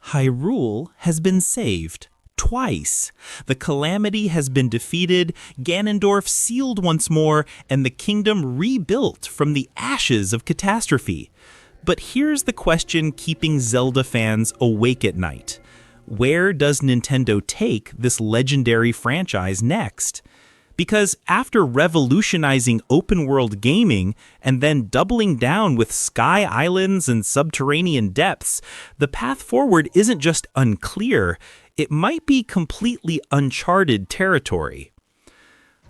Hyrule has been saved. Twice. The calamity has been defeated, Ganondorf sealed once more, and the kingdom rebuilt from the ashes of catastrophe. But here's the question keeping Zelda fans awake at night. Where does Nintendo take this legendary franchise next? Because after revolutionizing open-world gaming and then doubling down with sky islands and subterranean depths, the path forward isn't just unclear, it might be completely uncharted territory.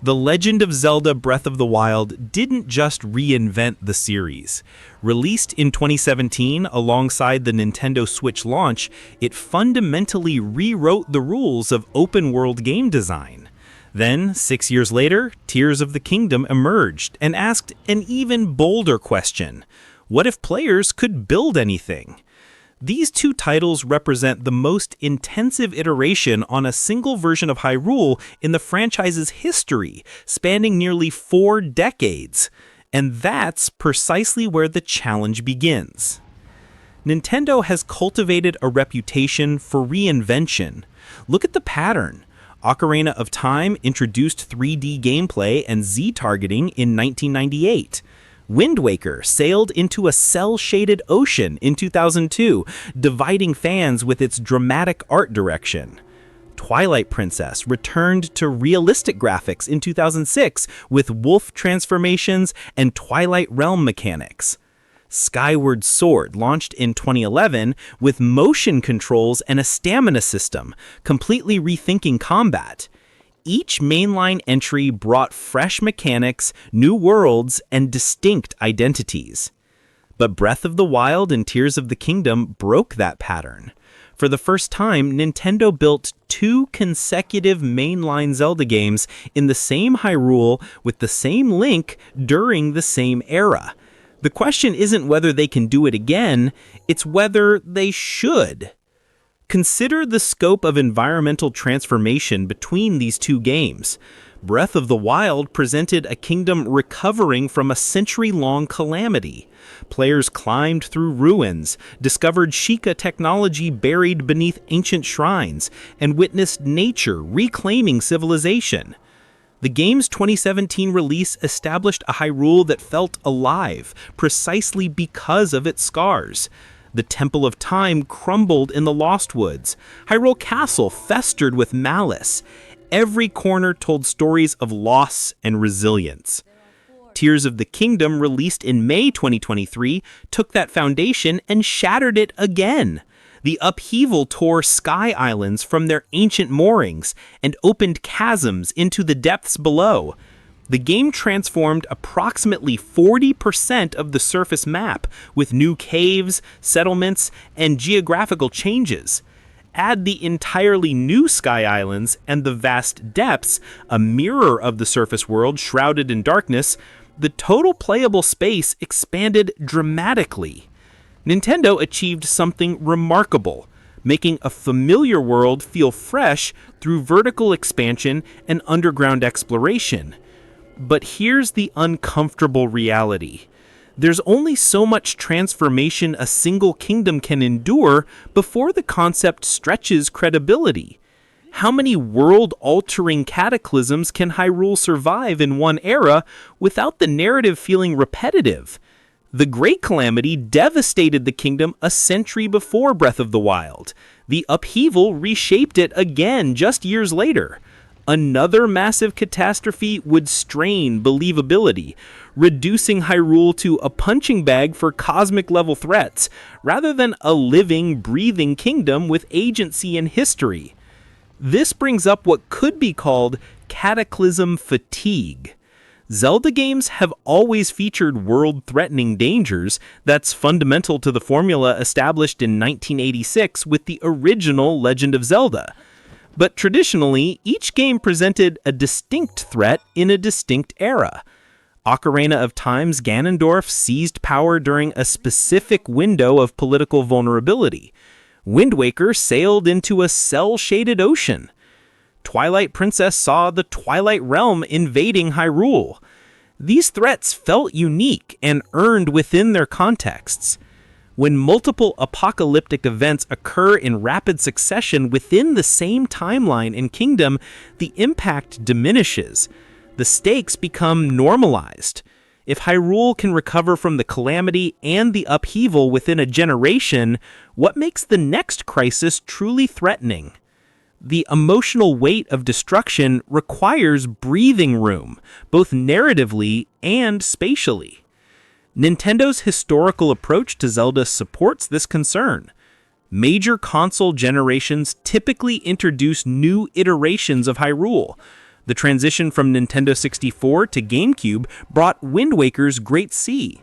The Legend of Zelda Breath of the Wild didn't just reinvent the series. Released in 2017 alongside the Nintendo Switch launch, it fundamentally rewrote the rules of open-world game design. Then, 6 years later, Tears of the Kingdom emerged and asked an even bolder question. What if players could build anything? These two titles represent the most intensive iteration on a single version of Hyrule in the franchise's history, spanning nearly 4 decades. And that's precisely where the challenge begins. Nintendo has cultivated a reputation for reinvention. Look at the pattern. Ocarina of Time introduced 3D gameplay and Z-targeting in 1998. Wind Waker sailed into a cel-shaded ocean in 2002, dividing fans with its dramatic art direction. Twilight Princess returned to realistic graphics in 2006 with wolf transformations and Twilight Realm mechanics. Skyward Sword launched in 2011 with motion controls and a stamina system, completely rethinking combat. Each mainline entry brought fresh mechanics, new worlds, and distinct identities. But Breath of the Wild and Tears of the Kingdom broke that pattern. For the first time, Nintendo built 2 consecutive mainline Zelda games in the same Hyrule with the same Link during the same era. The question isn't whether they can do it again, it's whether they should. Consider the scope of environmental transformation between these 2 games. Breath of the Wild presented a kingdom recovering from a century-long calamity. Players climbed through ruins, discovered Sheikah technology buried beneath ancient shrines, and witnessed nature reclaiming civilization. The game's 2017 release established a Hyrule that felt alive, precisely because of its scars. The Temple of Time crumbled in the Lost Woods. Hyrule Castle festered with malice. Every corner told stories of loss and resilience. Tears of the Kingdom, released in May 2023, took that foundation and shattered it again. The upheaval tore sky islands from their ancient moorings and opened chasms into the depths below. The game transformed approximately 40% of the surface map with new caves, settlements, and geographical changes. Add the entirely new sky islands and the vast depths, a mirror of the surface world shrouded in darkness, the total playable space expanded dramatically. Nintendo achieved something remarkable, making a familiar world feel fresh through vertical expansion and underground exploration. But here's the uncomfortable reality. There's only so much transformation a single kingdom can endure before the concept stretches credibility. How many world-altering cataclysms can Hyrule survive in one era without the narrative feeling repetitive? The Great Calamity devastated the kingdom a century before Breath of the Wild. The upheaval reshaped it again just years later. Another massive catastrophe would strain believability, reducing Hyrule to a punching bag for cosmic-level threats, rather than a living, breathing kingdom with agency and history. This brings up what could be called cataclysm fatigue. Zelda games have always featured world-threatening dangers that's fundamental to the formula established in 1986 with the original Legend of Zelda. But traditionally, each game presented a distinct threat in a distinct era. Ocarina of Time's Ganondorf seized power during a specific window of political vulnerability. Wind Waker sailed into a cel-shaded ocean. Twilight Princess saw the Twilight Realm invading Hyrule. These threats felt unique and earned within their contexts. When multiple apocalyptic events occur in rapid succession within the same timeline and kingdom, the impact diminishes. The stakes become normalized. If Hyrule can recover from the calamity and the upheaval within a generation, what makes the next crisis truly threatening? The emotional weight of destruction requires breathing room, both narratively and spatially. Nintendo's historical approach to Zelda supports this concern. Major console generations typically introduce new iterations of Hyrule. The transition from Nintendo 64 to GameCube brought Wind Waker's Great Sea.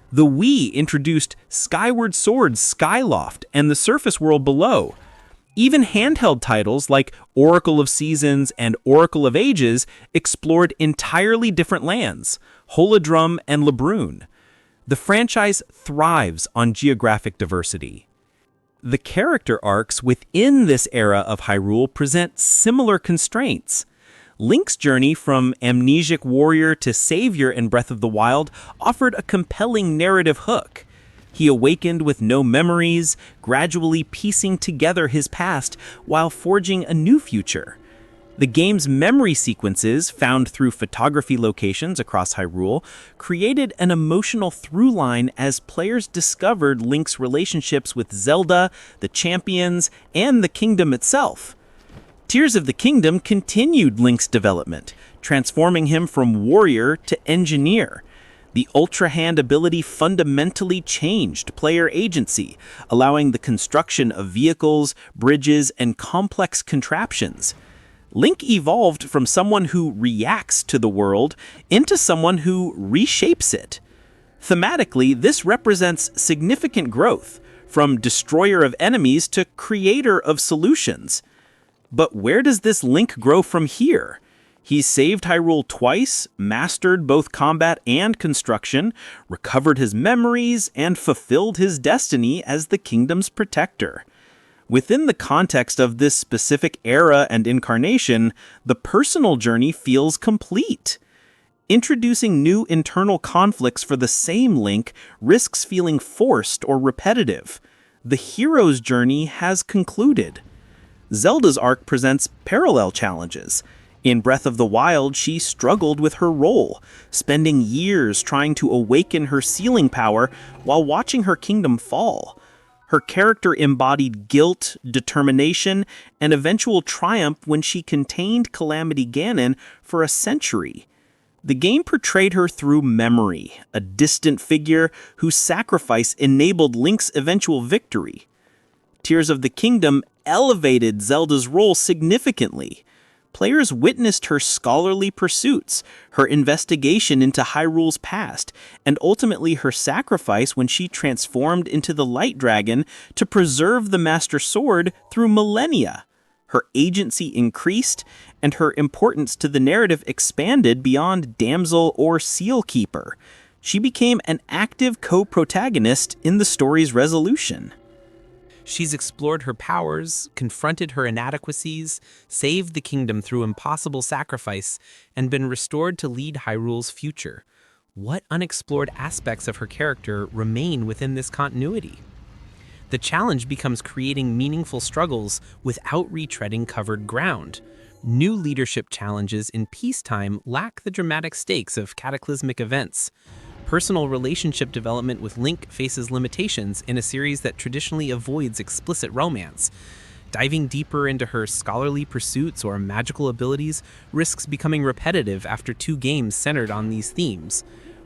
The Wii introduced Skyward Sword's Skyloft and the surface world below. Even handheld titles like Oracle of Seasons and Oracle of Ages explored entirely different lands, Holodrum and Lebrun. The franchise thrives on geographic diversity. The character arcs within this era of Hyrule present similar constraints. Link's journey from amnesic warrior to savior in Breath of the Wild offered a compelling narrative hook. He awakened with no memories, gradually piecing together his past while forging a new future. The game's memory sequences, found through photography locations across Hyrule, created an emotional through line as players discovered Link's relationships with Zelda, the champions, and the kingdom itself. Tears of the Kingdom continued Link's development, transforming him from warrior to engineer. The Ultra Hand ability fundamentally changed player agency, allowing the construction of vehicles, bridges, and complex contraptions. Link evolved from someone who reacts to the world into someone who reshapes it. Thematically, this represents significant growth, from destroyer of enemies to creator of solutions. But where does this Link grow from here? He's saved Hyrule twice, mastered both combat and construction, recovered his memories, and fulfilled his destiny as the kingdom's protector. Within the context of this specific era and incarnation, the personal journey feels complete. Introducing new internal conflicts for the same Link risks feeling forced or repetitive. The hero's journey has concluded. Zelda's arc presents parallel challenges. In Breath of the Wild, she struggled with her role, spending years trying to awaken her sealing power while watching her kingdom fall. Her character embodied guilt, determination, and eventual triumph when she contained Calamity Ganon for a century. The game portrayed her through memory, a distant figure whose sacrifice enabled Link's eventual victory. Tears of the Kingdom elevated Zelda's role significantly. Players witnessed her scholarly pursuits, her investigation into Hyrule's past, and ultimately her sacrifice when she transformed into the Light Dragon to preserve the Master Sword through millennia. Her agency increased, and her importance to the narrative expanded beyond damsel or seal keeper. She became an active co-protagonist in the story's resolution. She's explored her powers, confronted her inadequacies, saved the kingdom through impossible sacrifice, and been restored to lead Hyrule's future. What unexplored aspects of her character remain within this continuity? The challenge becomes creating meaningful struggles without retreading covered ground. New leadership challenges in peacetime lack the dramatic stakes of cataclysmic events. Personal relationship development with Link faces limitations in a series that traditionally avoids explicit romance. Diving deeper into her scholarly pursuits or magical abilities risks becoming repetitive after 2 games centered on these themes.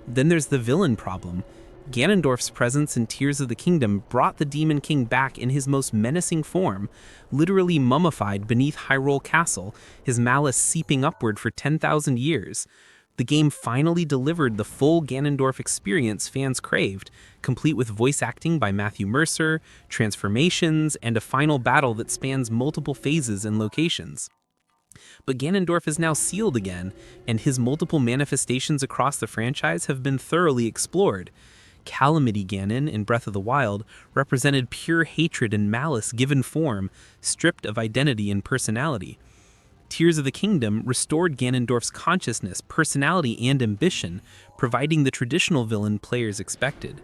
Then there's the villain problem. Ganondorf's presence in Tears of the Kingdom brought the Demon King back in his most menacing form, literally mummified beneath Hyrule Castle, his malice seeping upward for 10,000 years. The game finally delivered the full Ganondorf experience fans craved, complete with voice acting by Matthew Mercer, transformations, and a final battle that spans multiple phases and locations. But Ganondorf is now sealed again, and his multiple manifestations across the franchise have been thoroughly explored. Calamity Ganon in Breath of the Wild represented pure hatred and malice given form, stripped of identity and personality. Tears of the Kingdom restored Ganondorf's consciousness, personality, and ambition, providing the traditional villain players expected.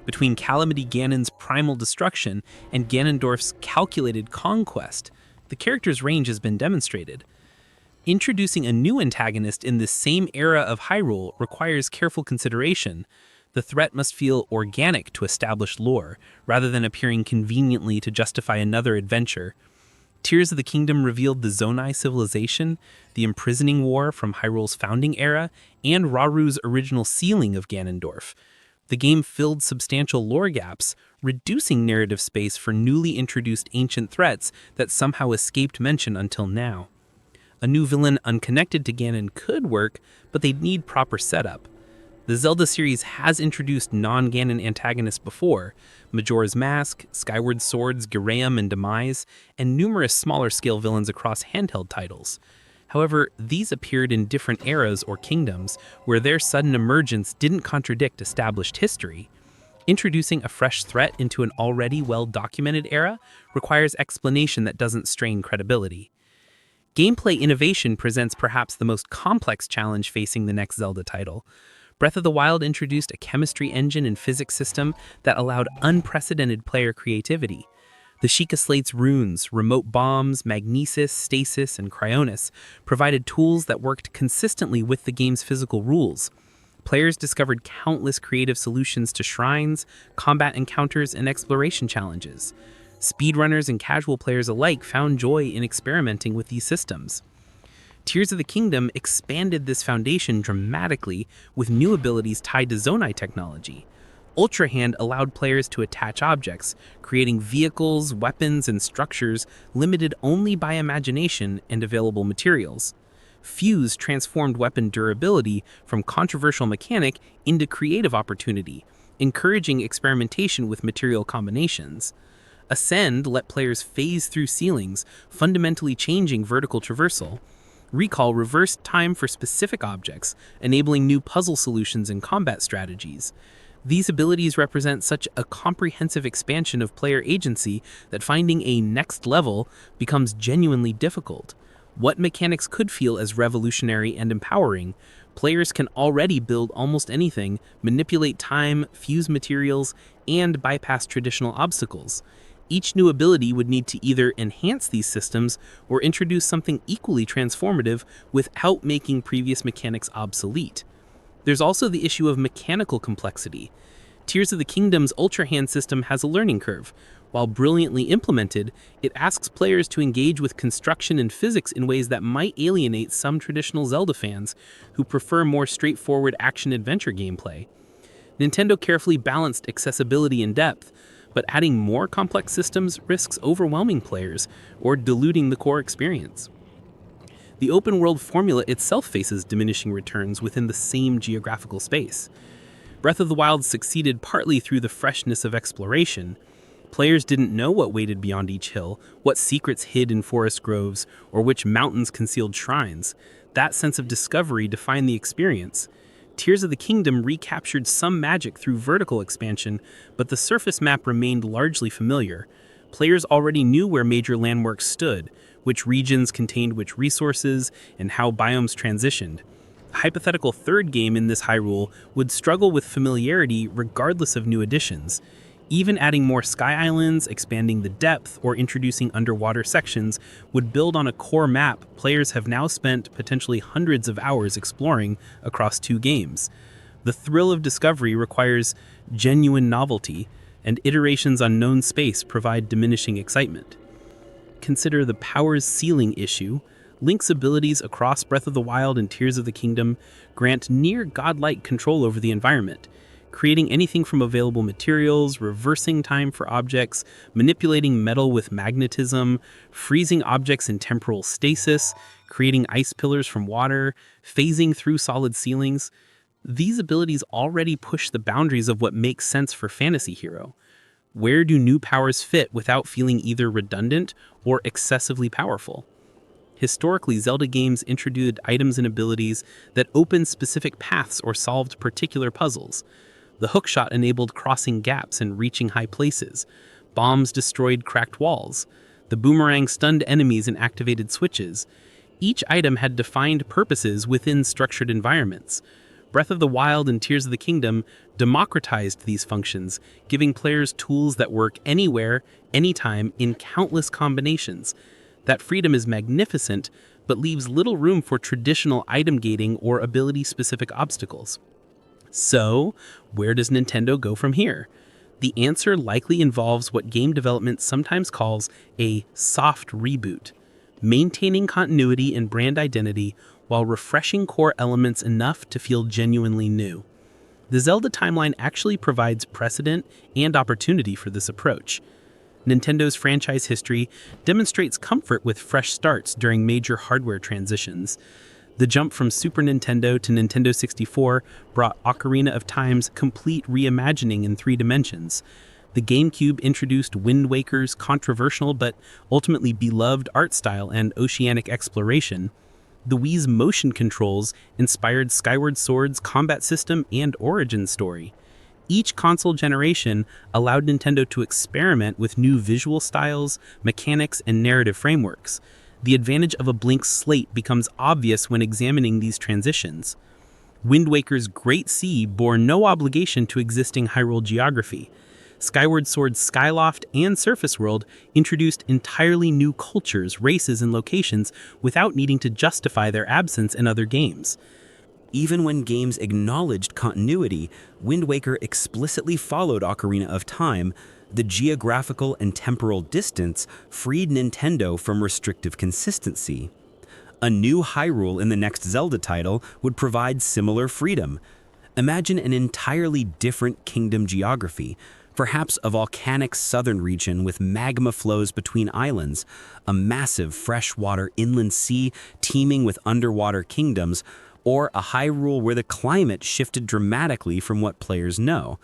Between Calamity Ganon's primal destruction and Ganondorf's calculated conquest, the character's range has been demonstrated. Introducing a new antagonist in this same era of Hyrule requires careful consideration. The threat must feel organic to established lore, rather than appearing conveniently to justify another adventure. Tears of the Kingdom revealed the Zonai civilization, the imprisoning war from Hyrule's founding era, and Raru's original sealing of Ganondorf. The game filled substantial lore gaps, reducing narrative space for newly introduced ancient threats that somehow escaped mention until now. A new villain unconnected to Ganon could work, but they'd need proper setup. The Zelda series has introduced non-Ganon antagonists before: Majora's Mask, Skyward Sword's Giraim and Demise, and numerous smaller-scale villains across handheld titles. However, these appeared in different eras or kingdoms, where their sudden emergence didn't contradict established history. Introducing a fresh threat into an already well-documented era requires explanation that doesn't strain credibility. Gameplay innovation presents perhaps the most complex challenge facing the next Zelda title. Breath of the Wild introduced a chemistry engine and physics system that allowed unprecedented player creativity. The Sheikah Slate's runes, remote bombs, magnesis, stasis, and cryonis provided tools that worked consistently with the game's physical rules. Players discovered countless creative solutions to shrines, combat encounters, and exploration challenges. Speedrunners and casual players alike found joy in experimenting with these systems. Tears of the Kingdom expanded this foundation dramatically with new abilities tied to Zonai technology. Ultra Hand allowed players to attach objects, creating vehicles, weapons, and structures limited only by imagination and available materials. Fuse transformed weapon durability from controversial mechanic into creative opportunity, encouraging experimentation with material combinations. Ascend let players phase through ceilings, fundamentally changing vertical traversal. Recall reversed time for specific objects, enabling new puzzle solutions and combat strategies. These abilities represent such a comprehensive expansion of player agency that finding a next level becomes genuinely difficult. What mechanics could feel as revolutionary and empowering, players can already build almost anything, manipulate time, fuse materials, and bypass traditional obstacles. Each new ability would need to either enhance these systems or introduce something equally transformative without making previous mechanics obsolete. There's also the issue of mechanical complexity. Tears of the Kingdom's Ultra Hand system has a learning curve. While brilliantly implemented, it asks players to engage with construction and physics in ways that might alienate some traditional Zelda fans who prefer more straightforward action-adventure gameplay. Nintendo carefully balanced accessibility and depth, but adding more complex systems risks overwhelming players or diluting the core experience. The open-world formula itself faces diminishing returns within the same geographical space. Breath of the Wild succeeded partly through the freshness of exploration. Players didn't know what waited beyond each hill, what secrets hid in forest groves, or which mountains concealed shrines. That sense of discovery defined the experience. Tears of the Kingdom recaptured some magic through vertical expansion, but the surface map remained largely familiar. Players already knew where major landmarks stood, which regions contained which resources, and how biomes transitioned. A hypothetical third game in this Hyrule would struggle with familiarity regardless of new additions. Even adding more sky islands, expanding the depth, or introducing underwater sections would build on a core map players have now spent potentially hundreds of hours exploring across 2 games. The thrill of discovery requires genuine novelty, and iterations on known space provide diminishing excitement. Consider the powers ceiling issue. Link's abilities across Breath of the Wild and Tears of the Kingdom grant near godlike control over the environment, creating anything from available materials, reversing time for objects, manipulating metal with magnetism, freezing objects in temporal stasis, creating ice pillars from water, phasing through solid ceilings. These abilities already push the boundaries of what makes sense for fantasy hero. Where do new powers fit without feeling either redundant or excessively powerful? Historically, Zelda games introduced items and abilities that opened specific paths or solved particular puzzles. The hookshot enabled crossing gaps and reaching high places. Bombs destroyed cracked walls. The boomerang stunned enemies and activated switches. Each item had defined purposes within structured environments. Breath of the Wild and Tears of the Kingdom democratized these functions, giving players tools that work anywhere, anytime, in countless combinations. That freedom is magnificent, but leaves little room for traditional item gating or ability-specific obstacles. So, where does Nintendo go from here? The answer likely involves what game development sometimes calls a soft reboot, maintaining continuity and brand identity while refreshing core elements enough to feel genuinely new. The Zelda timeline actually provides precedent and opportunity for this approach. Nintendo's franchise history demonstrates comfort with fresh starts during major hardware transitions. The jump from Super Nintendo to Nintendo 64 brought Ocarina of Time's complete reimagining in 3 dimensions. The GameCube introduced Wind Waker's controversial but ultimately beloved art style and oceanic exploration. The Wii's motion controls inspired Skyward Sword's combat system and origin story. Each console generation allowed Nintendo to experiment with new visual styles, mechanics, and narrative frameworks. The advantage of a blank slate becomes obvious when examining these transitions. Wind Waker's Great Sea bore no obligation to existing Hyrule geography. Skyward Sword's Skyloft and Surface World introduced entirely new cultures, races, and locations without needing to justify their absence in other games. Even when games acknowledged continuity, Wind Waker explicitly followed Ocarina of Time. The geographical and temporal distance freed Nintendo from restrictive consistency. A new Hyrule in the next Zelda title would provide similar freedom. Imagine an entirely different kingdom geography, perhaps a volcanic southern region with magma flows between islands, a massive freshwater inland sea teeming with underwater kingdoms, or a Hyrule where the climate shifted dramatically from what players know.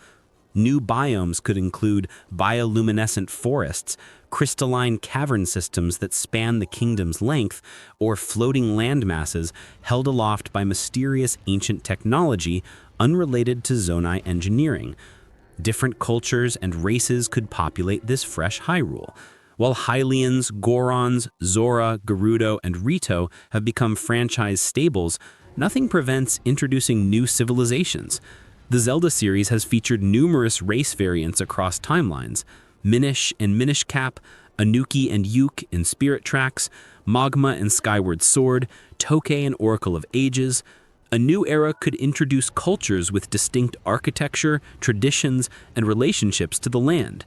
New biomes could include bioluminescent forests, crystalline cavern systems that span the kingdom's length, or floating landmasses held aloft by mysterious ancient technology unrelated to Zonai engineering. Different cultures and races could populate this fresh Hyrule. While Hylians, Gorons, Zora, Gerudo, and Rito have become franchise staples, nothing prevents introducing new civilizations. The Zelda series has featured numerous race variants across timelines: Minish and Minish Cap, Anuki and Yuk in Spirit Tracks, Magma and Skyward Sword, Tokay and Oracle of Ages. A new era could introduce cultures with distinct architecture, traditions, and relationships to the land.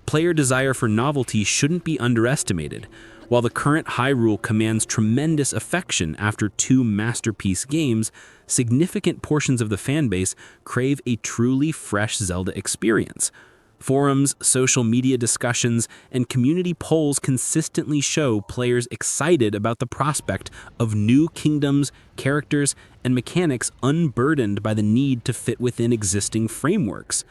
Player desire for novelty shouldn't be underestimated. While the current Hyrule commands tremendous affection after 2 masterpiece games, significant portions of the fanbase crave a truly fresh Zelda experience. Forums, social media discussions, and community polls consistently show players excited about the prospect of new kingdoms, characters, and mechanics unburdened by the need to fit within existing frameworks.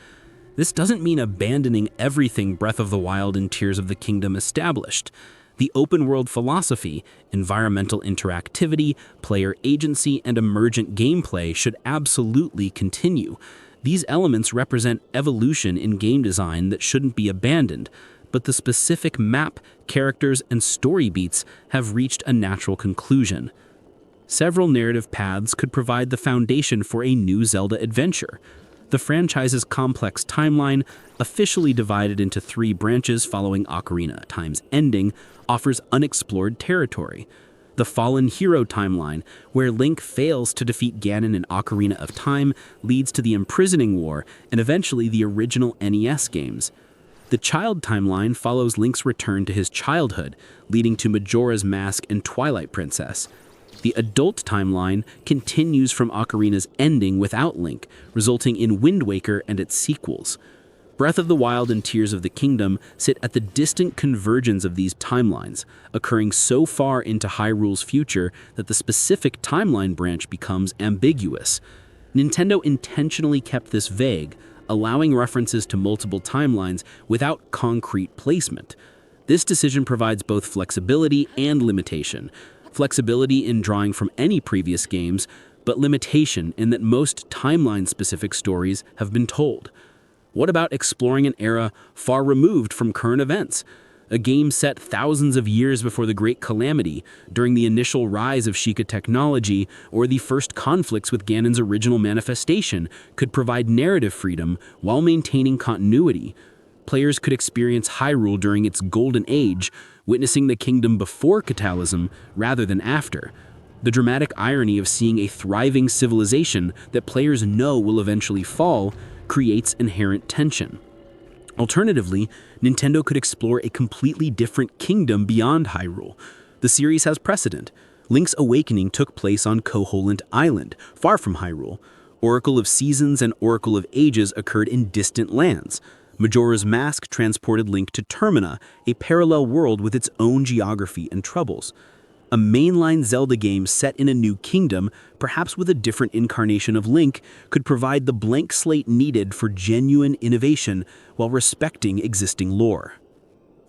This doesn't mean abandoning everything Breath of the Wild and Tears of the Kingdom established. The open-world philosophy, environmental interactivity, player agency, and emergent gameplay should absolutely continue. These elements represent evolution in game design that shouldn't be abandoned, but the specific map, characters, and story beats have reached a natural conclusion. Several narrative paths could provide the foundation for a new Zelda adventure. The franchise's complex timeline, officially divided into 3 branches following Ocarina of Time's ending, offers unexplored territory. The Fallen Hero timeline, where Link fails to defeat Ganon in Ocarina of Time, leads to the Imprisoning War and eventually the original NES games. The Child timeline follows Link's return to his childhood, leading to Majora's Mask and Twilight Princess. The Adult timeline continues from Ocarina's ending without Link, resulting in Wind Waker and its sequels. Breath of the Wild and Tears of the Kingdom sit at the distant convergence of these timelines, occurring so far into Hyrule's future that the specific timeline branch becomes ambiguous. Nintendo intentionally kept this vague, allowing references to multiple timelines without concrete placement. This decision provides both flexibility and limitation. Flexibility in drawing from any previous games, but limitation in that most timeline-specific stories have been told. What about exploring an era far removed from current events? a game set thousands of years before the Great Calamity, during the initial rise of Sheikah technology, or the first conflicts with Ganon's original manifestation, could provide narrative freedom while maintaining continuity. Players could experience Hyrule during its golden age, witnessing the kingdom before cataclysm rather than after. The dramatic irony of seeing a thriving civilization that players know will eventually fall creates inherent tension. Alternatively, Nintendo could explore a completely different kingdom beyond Hyrule. The series has precedent. Link's Awakening took place on Koholint Island, far from Hyrule. Oracle of Seasons and Oracle of Ages occurred in distant lands. Majora's Mask transported Link to Termina, a parallel world with its own geography and troubles. A mainline Zelda game set in a new kingdom, perhaps with a different incarnation of Link, could provide the blank slate needed for genuine innovation while respecting existing lore.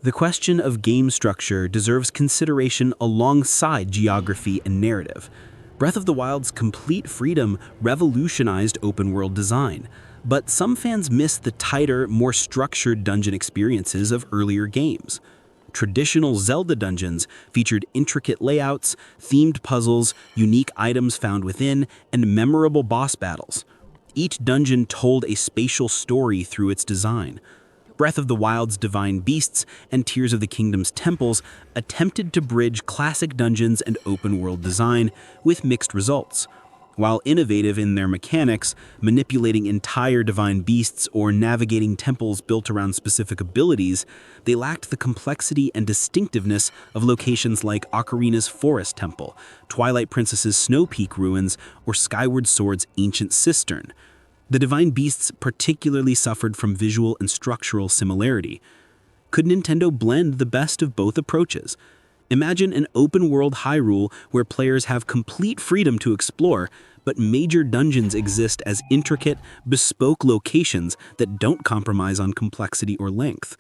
The question of game structure deserves consideration alongside geography and narrative. Breath of the Wild's complete freedom revolutionized open-world design, but some fans miss the tighter, more structured dungeon experiences of earlier games. Traditional Zelda dungeons featured intricate layouts, themed puzzles, unique items found within, and memorable boss battles. Each dungeon told a spatial story through its design. Breath of the Wild's Divine Beasts and Tears of the Kingdom's temples attempted to bridge classic dungeons and open-world design with mixed results. While innovative in their mechanics, manipulating entire divine beasts or navigating temples built around specific abilities, they lacked the complexity and distinctiveness of locations like Ocarina's Forest Temple, Twilight Princess's Snow Peak ruins, or Skyward Sword's ancient cistern. The divine beasts particularly suffered from visual and structural similarity. Could Nintendo blend the best of both approaches? Imagine an open-world Hyrule where players have complete freedom to explore, but major dungeons exist as intricate, bespoke locations that don't compromise on complexity or length.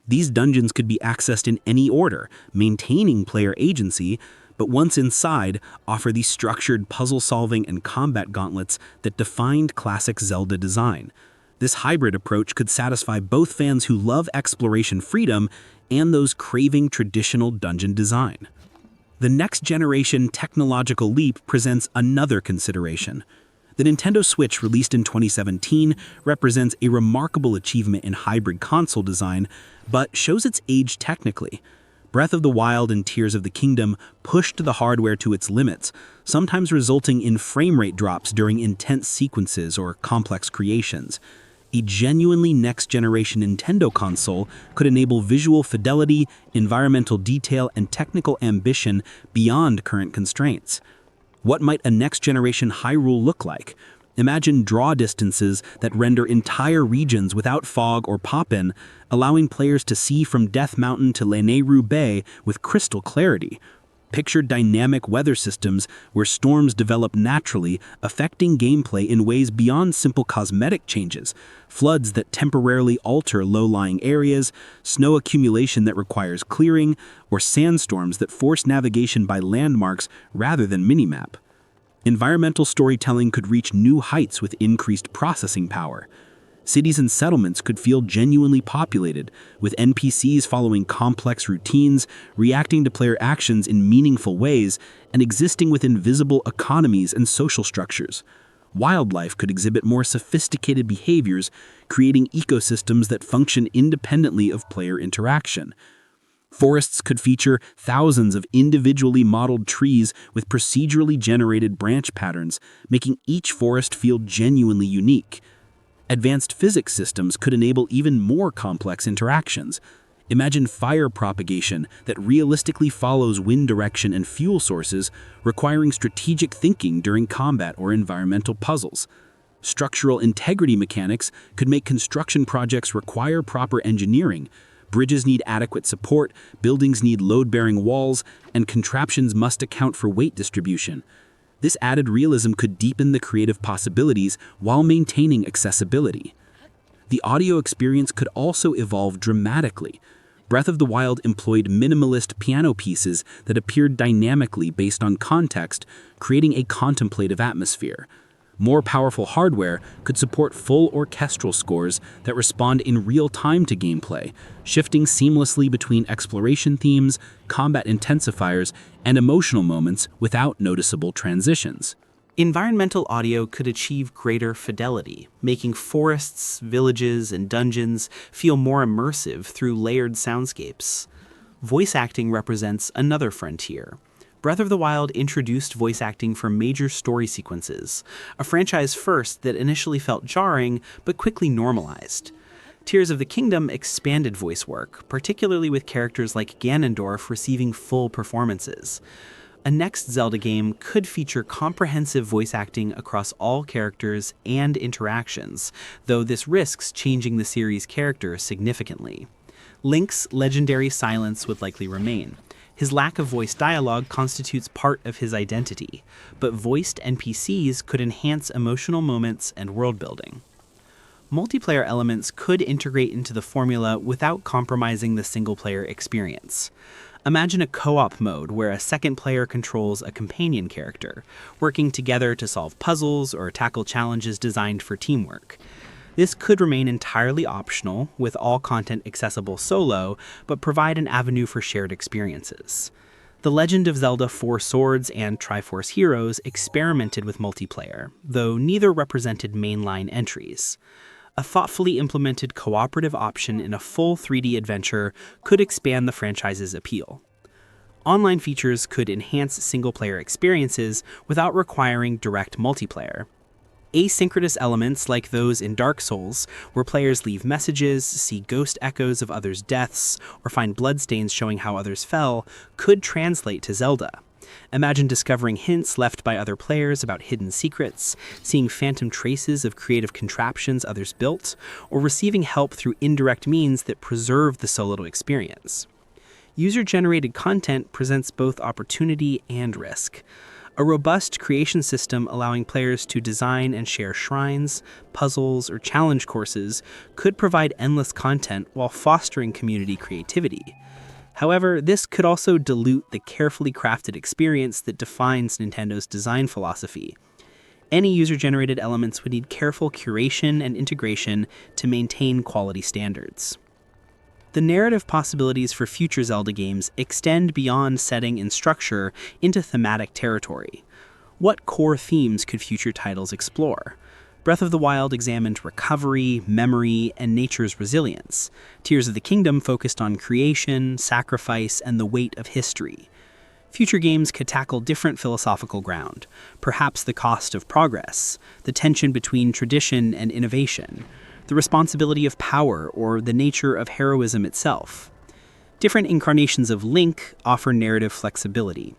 These dungeons could be accessed in any order, maintaining player agency, but once inside, offer the structured puzzle-solving and combat gauntlets that defined classic Zelda design. This hybrid approach could satisfy both fans who love exploration freedom and those craving traditional dungeon design. The next-generation technological leap presents another consideration. The Nintendo Switch, released in 2017, represents a remarkable achievement in hybrid console design, but shows its age technically. Breath of the Wild and Tears of the Kingdom pushed the hardware to its limits, sometimes resulting in frame rate drops during intense sequences or complex creations. A genuinely next-generation Nintendo console could enable visual fidelity, environmental detail, and technical ambition beyond current constraints. What might a next-generation Hyrule look like? Imagine draw distances that render entire regions without fog or pop-in, allowing players to see from Death Mountain to Lanayru Bay with crystal clarity. Picture dynamic weather systems where storms develop naturally, affecting gameplay in ways beyond simple cosmetic changes. Floods that temporarily alter low-lying areas, snow accumulation that requires clearing, or sandstorms that force navigation by landmarks rather than minimap. Environmental storytelling could reach new heights with increased processing power. Cities and settlements could feel genuinely populated, with NPCs following complex routines, reacting to player actions in meaningful ways, and existing within visible economies and social structures. Wildlife could exhibit more sophisticated behaviors, creating ecosystems that function independently of player interaction. Forests could feature thousands of individually modeled trees with procedurally generated branch patterns, making each forest feel genuinely unique. Advanced physics systems could enable even more complex interactions. Imagine fire propagation that realistically follows wind direction and fuel sources, requiring strategic thinking during combat or environmental puzzles. Structural integrity mechanics could make construction projects require proper engineering. Bridges need adequate support, buildings need load-bearing walls, and contraptions must account for weight distribution. This added realism could deepen the creative possibilities while maintaining accessibility. The audio experience could also evolve dramatically. Breath of the Wild employed minimalist piano pieces that appeared dynamically based on context, creating a contemplative atmosphere. More powerful hardware could support full orchestral scores that respond in real time to gameplay, shifting seamlessly between exploration themes, combat intensifiers, and emotional moments without noticeable transitions. Environmental audio could achieve greater fidelity, making forests, villages, and dungeons feel more immersive through layered soundscapes. Voice acting represents another frontier. Breath of the Wild introduced voice acting for major story sequences, a franchise first that initially felt jarring but quickly normalized. Tears of the Kingdom expanded voice work, particularly with characters like Ganondorf receiving full performances. A next Zelda game could feature comprehensive voice acting across all characters and interactions, though this risks changing the series' character significantly. Link's legendary silence would likely remain. His lack of voice dialogue constitutes part of his identity, but voiced NPCs could enhance emotional moments and world building. Multiplayer elements could integrate into the formula without compromising the single-player experience. Imagine a co-op mode where a second player controls a companion character, working together to solve puzzles or tackle challenges designed for teamwork. This could remain entirely optional, with all content accessible solo, but provide an avenue for shared experiences. The Legend of Zelda Four Swords and Triforce Heroes experimented with multiplayer, though neither represented mainline entries. A thoughtfully implemented cooperative option in a full 3D adventure could expand the franchise's appeal. Online features could enhance single-player experiences without requiring direct multiplayer. Asynchronous elements like those in Dark Souls, where players leave messages, see ghost echoes of others' deaths, or find bloodstains showing how others fell, could translate to Zelda. Imagine discovering hints left by other players about hidden secrets, seeing phantom traces of creative contraptions others built, or receiving help through indirect means that preserve the solo experience. User-generated content presents both opportunity and risk. A robust creation system allowing players to design and share shrines, puzzles, or challenge courses could provide endless content while fostering community creativity. However, this could also dilute the carefully crafted experience that defines Nintendo's design philosophy. Any user-generated elements would need careful curation and integration to maintain quality standards. The narrative possibilities for future Zelda games extend beyond setting and structure into thematic territory. What core themes could future titles explore? Breath of the Wild examined recovery, memory, and nature's resilience. Tears of the Kingdom focused on creation, sacrifice, and the weight of history. Future games could tackle different philosophical ground, perhaps the cost of progress, the tension between tradition and innovation, the responsibility of power, or the nature of heroism itself. Different incarnations of Link offer narrative flexibility.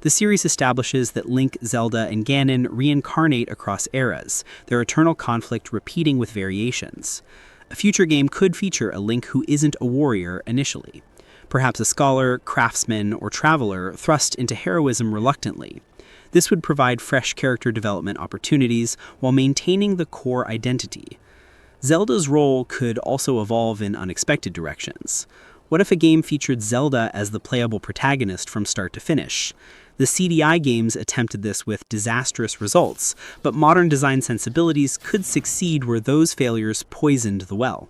The series establishes that Link, Zelda, and Ganon reincarnate across eras, their eternal conflict repeating with variations. A future game could feature a Link who isn't a warrior initially, perhaps a scholar, craftsman, or traveler thrust into heroism reluctantly. This would provide fresh character development opportunities while maintaining the core identity. Zelda's role could also evolve in unexpected directions. What if a game featured Zelda as the playable protagonist from start to finish? The CDI games attempted this with disastrous results, but modern design sensibilities could succeed where those failures poisoned the well.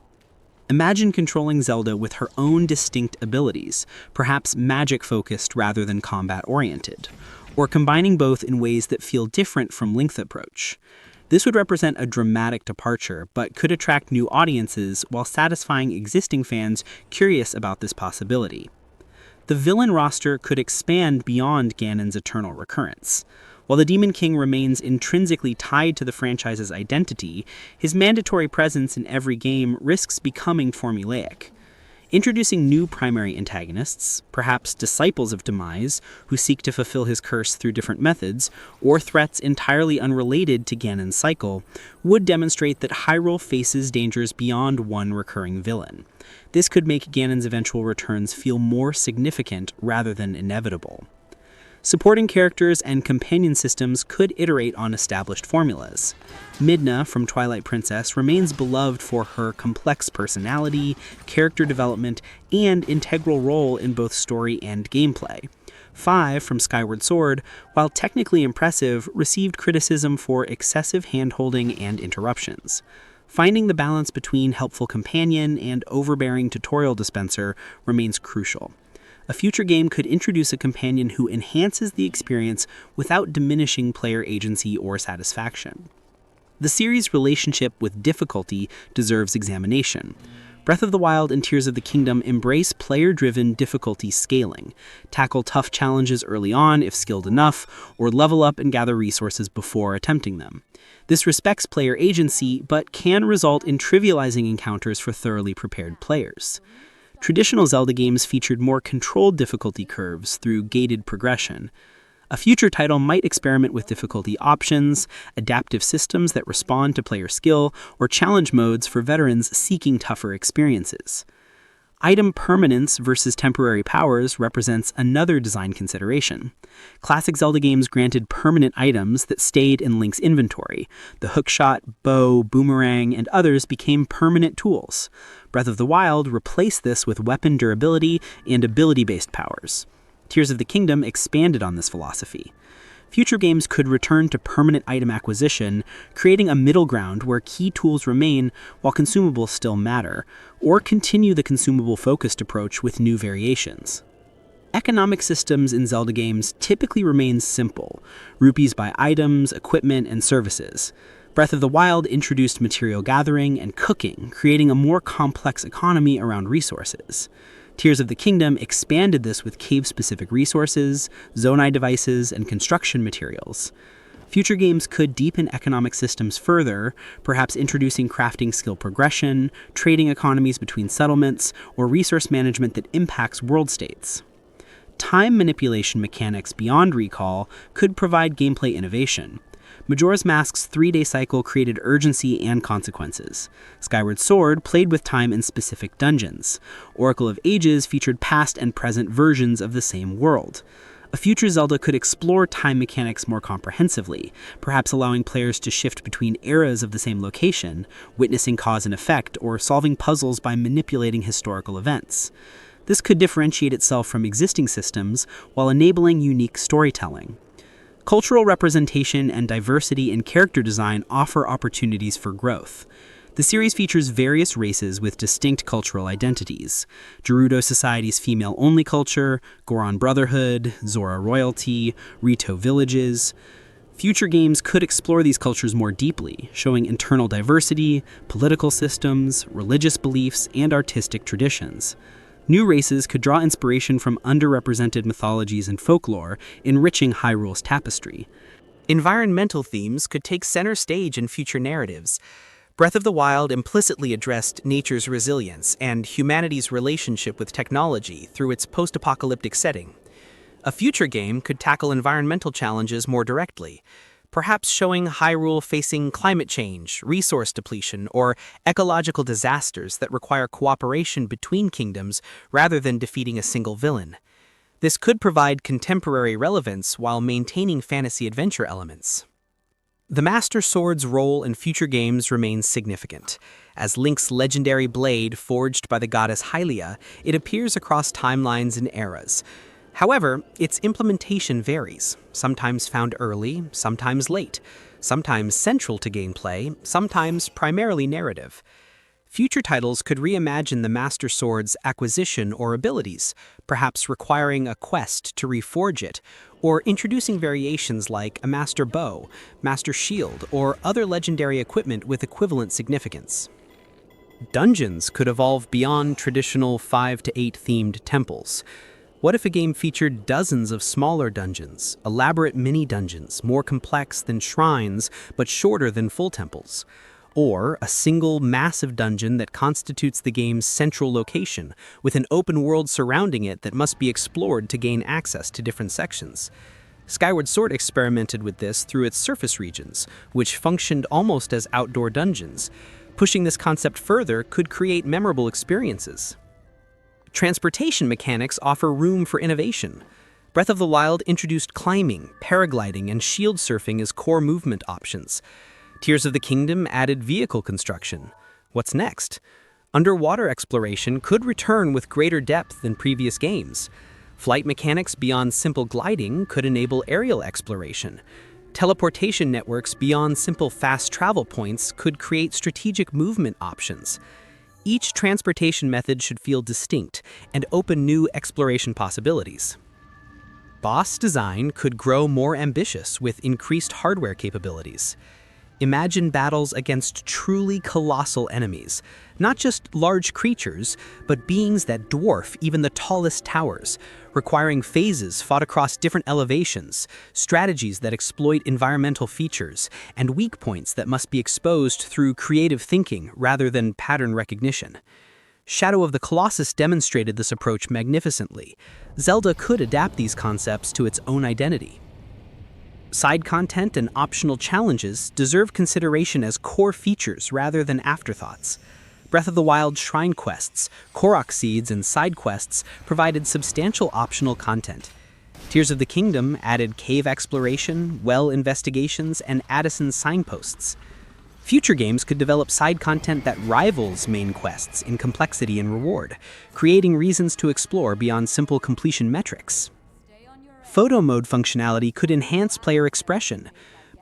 Imagine controlling Zelda with her own distinct abilities, perhaps magic-focused rather than combat-oriented, or combining both in ways that feel different from Link's approach. This would represent a dramatic departure, but could attract new audiences while satisfying existing fans curious about this possibility. The villain roster could expand beyond Ganon's eternal recurrence. While the Demon King remains intrinsically tied to the franchise's identity, his mandatory presence in every game risks becoming formulaic. Introducing new primary antagonists, perhaps disciples of Demise, who seek to fulfill his curse through different methods, or threats entirely unrelated to Ganon's cycle, would demonstrate that Hyrule faces dangers beyond one recurring villain. This could make Ganon's eventual returns feel more significant rather than inevitable. Supporting characters and companion systems could iterate on established formulas. Midna from Twilight Princess remains beloved for her complex personality, character development, and integral role in both story and gameplay. 5 from Skyward Sword, while technically impressive, received criticism for excessive hand-holding and interruptions. Finding the balance between helpful companion and overbearing tutorial dispenser remains crucial. A future game could introduce a companion who enhances the experience without diminishing player agency or satisfaction. The series' relationship with difficulty deserves examination. Breath of the Wild and Tears of the Kingdom embrace player-driven difficulty scaling, tackle tough challenges early on if skilled enough, or level up and gather resources before attempting them. This respects player agency, but can result in trivializing encounters for thoroughly prepared players. Traditional Zelda games featured more controlled difficulty curves through gated progression. A future title might experiment with difficulty options, adaptive systems that respond to player skill, or challenge modes for veterans seeking tougher experiences. Item permanence versus temporary powers represents another design consideration. Classic Zelda games granted permanent items that stayed in Link's inventory. The hookshot, bow, boomerang, and others became permanent tools. Breath of the Wild replaced this with weapon durability and ability-based powers. Tears of the Kingdom expanded on this philosophy. Future games could return to permanent item acquisition, creating a middle ground where key tools remain while consumables still matter, or continue the consumable-focused approach with new variations. Economic systems in Zelda games typically remain simple, rupees by items, equipment, and services. Breath of the Wild introduced material gathering and cooking, creating a more complex economy around resources. Tears of the Kingdom expanded this with cave-specific resources, zonai devices, and construction materials. Future games could deepen economic systems further, perhaps introducing crafting skill progression, trading economies between settlements, or resource management that impacts world states. Time manipulation mechanics beyond recall could provide gameplay innovation. Majora's Mask's 3-day cycle created urgency and consequences. Skyward Sword played with time in specific dungeons. Oracle of Ages featured past and present versions of the same world. A future Zelda could explore time mechanics more comprehensively, perhaps allowing players to shift between eras of the same location, witnessing cause and effect, or solving puzzles by manipulating historical events. This could differentiate itself from existing systems while enabling unique storytelling. Cultural representation and diversity in character design offer opportunities for growth. The series features various races with distinct cultural identities: Gerudo Society's female-only culture, Goron Brotherhood, Zora royalty, Rito villages. Future games could explore these cultures more deeply, showing internal diversity, political systems, religious beliefs, and artistic traditions. New races could draw inspiration from underrepresented mythologies and folklore, enriching Hyrule's tapestry. Environmental themes could take center stage in future narratives. Breath of the Wild implicitly addressed nature's resilience and humanity's relationship with technology through its post-apocalyptic setting. A future game could tackle environmental challenges more directly, perhaps showing Hyrule facing climate change, resource depletion, or ecological disasters that require cooperation between kingdoms rather than defeating a single villain. This could provide contemporary relevance while maintaining fantasy adventure elements. The Master Sword's role in future games remains significant. As Link's legendary blade forged by the goddess Hylia, it appears across timelines and eras. However, its implementation varies, sometimes found early, sometimes late, sometimes central to gameplay, sometimes primarily narrative. Future titles could reimagine the Master Sword's acquisition or abilities, perhaps requiring a quest to reforge it, or introducing variations like a Master Bow, Master Shield, or other legendary equipment with equivalent significance. Dungeons could evolve beyond traditional 5 to 8 themed temples. What if a game featured dozens of smaller dungeons, elaborate mini-dungeons, more complex than shrines, but shorter than full temples? Or a single massive dungeon that constitutes the game's central location, with an open world surrounding it that must be explored to gain access to different sections. Skyward Sword experimented with this through its surface regions, which functioned almost as outdoor dungeons. Pushing this concept further could create memorable experiences. Transportation mechanics offer room for innovation. Breath of the Wild introduced climbing, paragliding, and shield surfing as core movement options. Tears of the Kingdom added vehicle construction. What's next? Underwater exploration could return with greater depth than previous games. Flight mechanics beyond simple gliding could enable aerial exploration. Teleportation networks beyond simple fast travel points could create strategic movement options. Each transportation method should feel distinct and open new exploration possibilities. Boss design could grow more ambitious with increased hardware capabilities. Imagine battles against truly colossal enemies, not just large creatures, but beings that dwarf even the tallest towers, requiring phases fought across different elevations, strategies that exploit environmental features, and weak points that must be exposed through creative thinking rather than pattern recognition. Shadow of the Colossus demonstrated this approach magnificently. Zelda could adapt these concepts to its own identity. Side content and optional challenges deserve consideration as core features rather than afterthoughts. Breath of the Wild's shrine quests, Korok seeds, and side quests provided substantial optional content. Tears of the Kingdom added cave exploration, well investigations, and Addison signposts. Future games could develop side content that rivals main quests in complexity and reward, creating reasons to explore beyond simple completion metrics. Photo mode functionality could enhance player expression.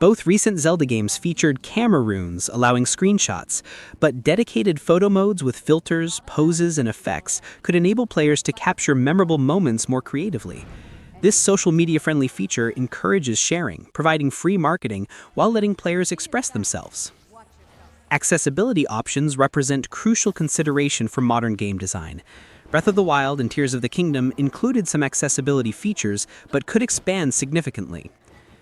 Both recent Zelda games featured camera runes allowing screenshots, but dedicated photo modes with filters, poses, and effects could enable players to capture memorable moments more creatively. This social media-friendly feature encourages sharing, providing free marketing while letting players express themselves. Accessibility options represent crucial consideration for modern game design. Breath of the Wild and Tears of the Kingdom included some accessibility features, but could expand significantly.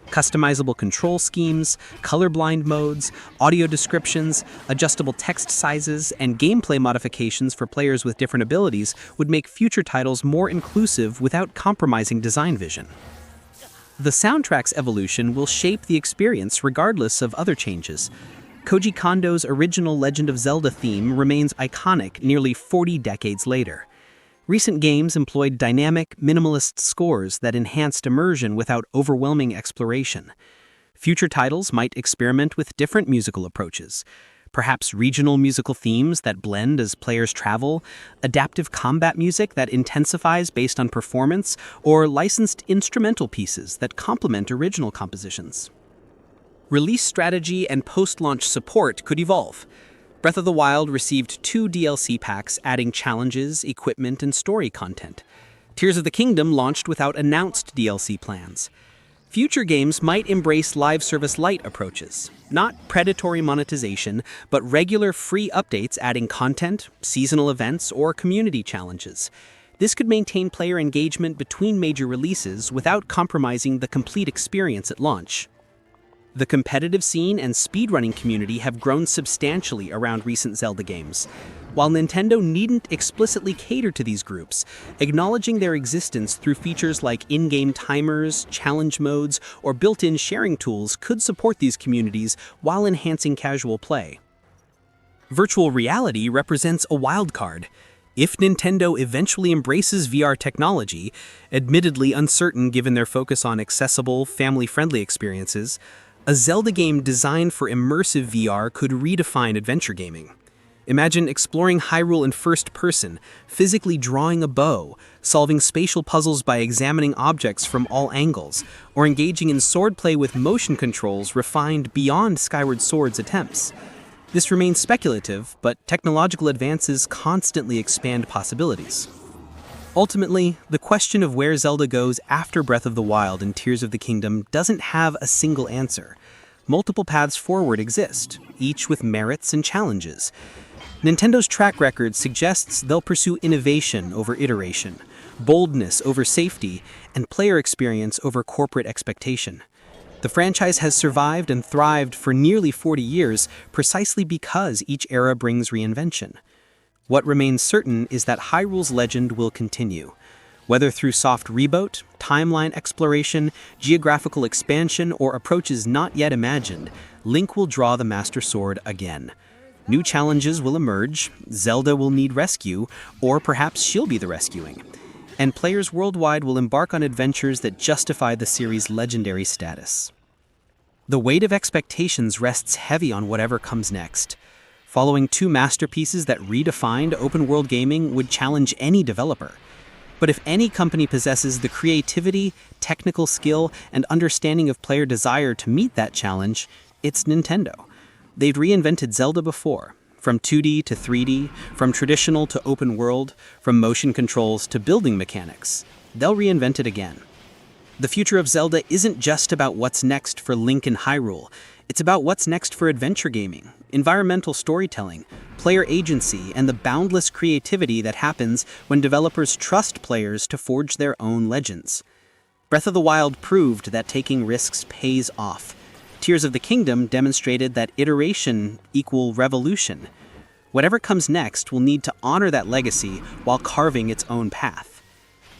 Customizable control schemes, colorblind modes, audio descriptions, adjustable text sizes, and gameplay modifications for players with different abilities would make future titles more inclusive without compromising design vision. The soundtrack's evolution will shape the experience regardless of other changes. Koji Kondo's original Legend of Zelda theme remains iconic nearly 40 decades later. Recent games employed dynamic, minimalist scores that enhanced immersion without overwhelming exploration. Future titles might experiment with different musical approaches, perhaps regional musical themes that blend as players travel, adaptive combat music that intensifies based on performance, or licensed instrumental pieces that complement original compositions. Release strategy and post-launch support could evolve. Breath of the Wild received 2 DLC packs adding challenges, equipment, and story content. Tears of the Kingdom launched without announced DLC plans. Future games might embrace live service light approaches, not predatory monetization, but regular free updates adding content, seasonal events, or community challenges. This could maintain player engagement between major releases without compromising the complete experience at launch. The competitive scene and speedrunning community have grown substantially around recent Zelda games. While Nintendo needn't explicitly cater to these groups, acknowledging their existence through features like in-game timers, challenge modes, or built-in sharing tools could support these communities while enhancing casual play. Virtual reality represents a wildcard. If Nintendo eventually embraces VR technology, admittedly uncertain given their focus on accessible, family-friendly experiences, a Zelda game designed for immersive VR could redefine adventure gaming. Imagine exploring Hyrule in first person, physically drawing a bow, solving spatial puzzles by examining objects from all angles, or engaging in swordplay with motion controls refined beyond Skyward Sword's attempts. This remains speculative, but technological advances constantly expand possibilities. Ultimately, the question of where Zelda goes after Breath of the Wild and Tears of the Kingdom doesn't have a single answer. Multiple paths forward exist, each with merits and challenges. Nintendo's track record suggests they'll pursue innovation over iteration, boldness over safety, and player experience over corporate expectation. The franchise has survived and thrived for nearly 40 years precisely because each era brings reinvention. What remains certain is that Hyrule's legend will continue. Whether through soft reboot, timeline exploration, geographical expansion, or approaches not yet imagined, Link will draw the Master Sword again. New challenges will emerge, Zelda will need rescue, or perhaps she'll be the rescuing. And players worldwide will embark on adventures that justify the series' legendary status. The weight of expectations rests heavy on whatever comes next. Following 2 masterpieces that redefined open-world gaming would challenge any developer. But if any company possesses the creativity, technical skill, and understanding of player desire to meet that challenge, it's Nintendo. They've reinvented Zelda before, from 2D to 3D, from traditional to open world, from motion controls to building mechanics. They'll reinvent it again. The future of Zelda isn't just about what's next for Link and Hyrule. It's about what's next for adventure gaming, environmental storytelling, player agency, and the boundless creativity that happens when developers trust players to forge their own legends. Breath of the Wild proved that taking risks pays off. Tears of the Kingdom demonstrated that iteration equals revolution. Whatever comes next will need to honor that legacy while carving its own path.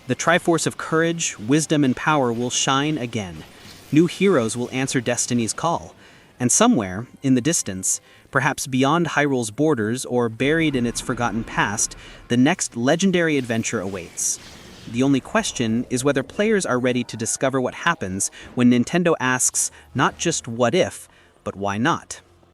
The Triforce of courage, wisdom, and power will shine again. New heroes will answer Destiny's call. And somewhere, in the distance, perhaps beyond Hyrule's borders or buried in its forgotten past, the next legendary adventure awaits. The only question is whether players are ready to discover what happens when Nintendo asks not just what if, but why not.